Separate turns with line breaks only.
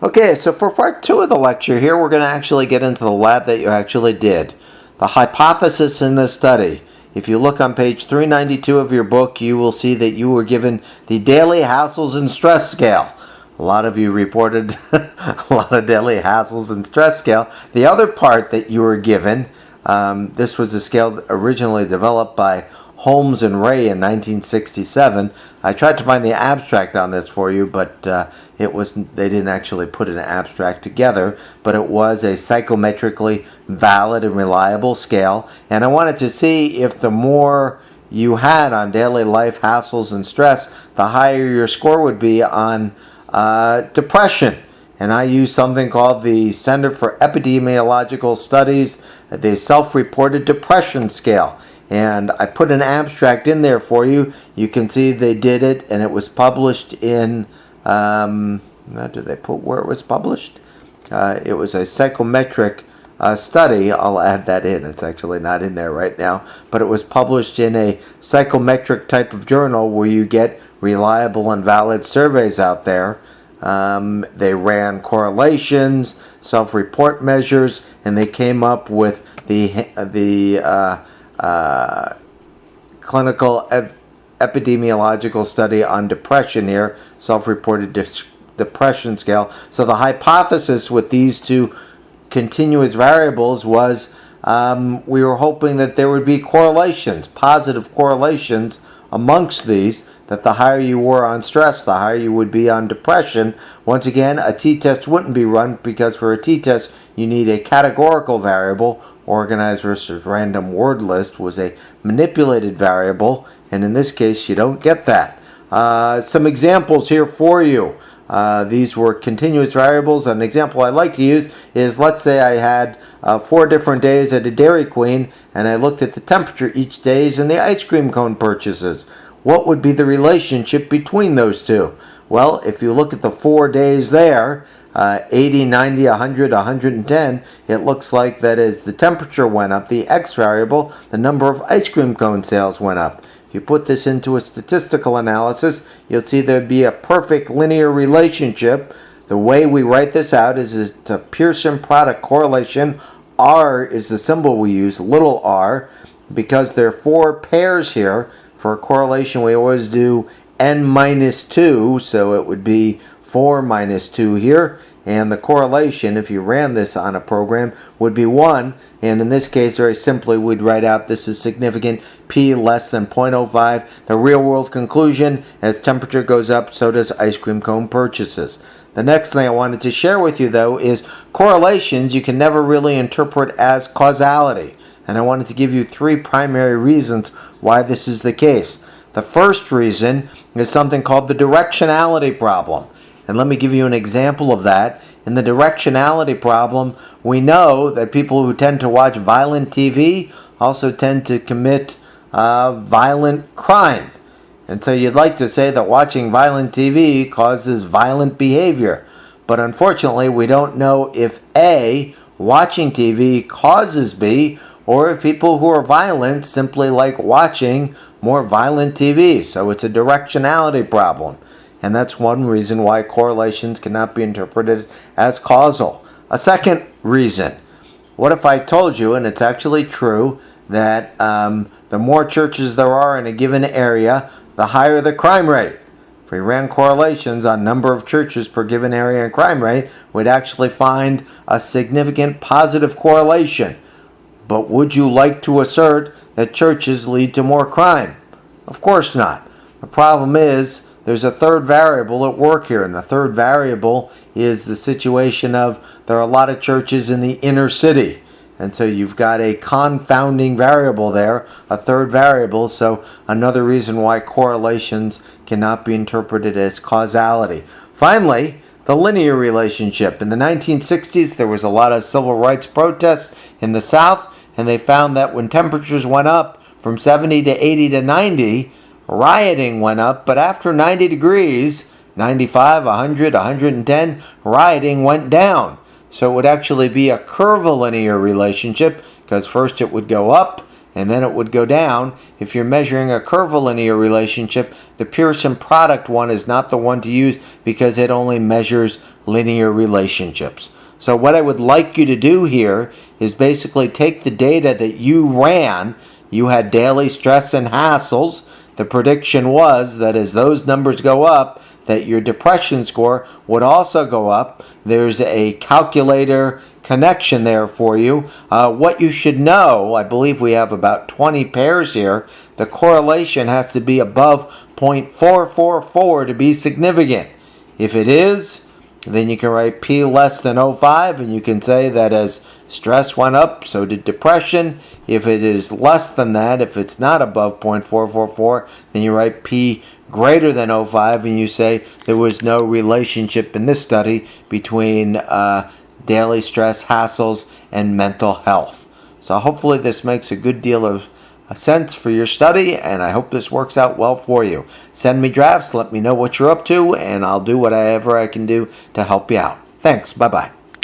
Okay, so for part 2 of the lecture here, we're going to actually get into the lab that you actually did. The hypothesis in this study. If you look on page 392 of your book, you will see that you were given the daily hassles and stress scale. A lot of you reported a lot of daily hassles and stress scale. The other part that you were given, this was a scale originally developed by Holmes and Ray in 1967. I tried to find the abstract on this for you, but they didn't actually put an abstract together, but it was a psychometrically valid and reliable scale. And I wanted to see if the more you had on daily life hassles and stress, the higher your score would be on depression. And I used something called the Center for Epidemiological Studies, the Self-Reported Depression Scale. And I put an abstract in there for you. You can see they did it, and it was published in, did they put where it was published? It was a psychometric study. I'll add that in. It's actually not in there right now. But it was published in a psychometric type of journal where you get reliable and valid surveys out there. They ran correlations, self-report measures, and they came up with the clinical epidemiological study on depression here, self-reported depression scale. So the hypothesis with these two continuous variables was we were hoping that there would be correlations, positive correlations amongst these, that the higher you were on stress, the higher you would be on depression. Once again, a t-test wouldn't be run because for a t-test you need a categorical variable. Organized versus random word list was a manipulated variable, and in this case you don't get that. Some examples here for you. These were continuous variables. An example I like to use is, let's say I had 4 different days at a Dairy Queen, and I looked at the temperature each day and the ice cream cone purchases. What would be the relationship between those two? Well, if you look at the 4 days there, 80, 90, 100, 110, it looks like that as the temperature went up, the X variable, the number of ice cream cone sales went up. If you put this into a statistical analysis, you'll see there'd be a perfect linear relationship. The way we write this out is it's a Pearson product correlation. R is the symbol we use, little r, because there are 4 pairs here. For a correlation, we always do n minus 2, so it would be 4 minus 2 here, and the correlation, if you ran this on a program, would be 1, and in this case, very simply, we'd write out this is significant, p less than 0.05. The real-world conclusion, as temperature goes up, so does ice cream cone purchases. The next thing I wanted to share with you, though, is correlations you can never really interpret as causality, and I wanted to give you 3 primary reasons why this is the case. The first reason is something called the directionality problem. And let me give you an example of that. In the directionality problem, we know that people who tend to watch violent TV also tend to commit violent crime. And so you'd like to say that watching violent TV causes violent behavior. But unfortunately, we don't know if A, watching TV causes B, or if people who are violent simply like watching more violent TV. So it's a directionality problem. And that's one reason why correlations cannot be interpreted as causal. A second reason. What if I told you, and it's actually true, that the more churches there are in a given area, the higher the crime rate. If we ran correlations on number of churches per given area and crime rate, we'd actually find a significant positive correlation. But would you like to assert that churches lead to more crime? Of course not. The problem is there's a third variable at work here, and the third variable is the situation of there are a lot of churches in the inner city. And so you've got a confounding variable there, a third variable, so another reason why correlations cannot be interpreted as causality. Finally, the linear relationship. In the 1960s, there was a lot of civil rights protests in the South, and they found that when temperatures went up from 70 to 80 to 90, rioting went up, but after 90 degrees, 95, 100, 110, rioting went down. So it would actually be a curvilinear relationship, because first it would go up, and then it would go down. If you're measuring a curvilinear relationship, the Pearson product one is not the one to use because it only measures linear relationships. So what I would like you to do here is basically take the data that you ran. You had daily stress and hassles. The prediction was that as those numbers go up, that your depression score would also go up. There's a calculator connection there for you. What you should know, I believe we have about 20 pairs here. The correlation has to be above 0.444 to be significant. If it is, then you can write P less than 0.5, and you can say that as stress went up, so did depression. If it is less than that, if it's not above 0.444, then you write P greater than 0.5, and you say there was no relationship in this study between daily stress, hassles, and mental health. So hopefully this makes a good deal of sense for your study, and I hope this works out well for you. Send me drafts, let me know what you're up to, and I'll do whatever I can do to help you out. Thanks, bye-bye.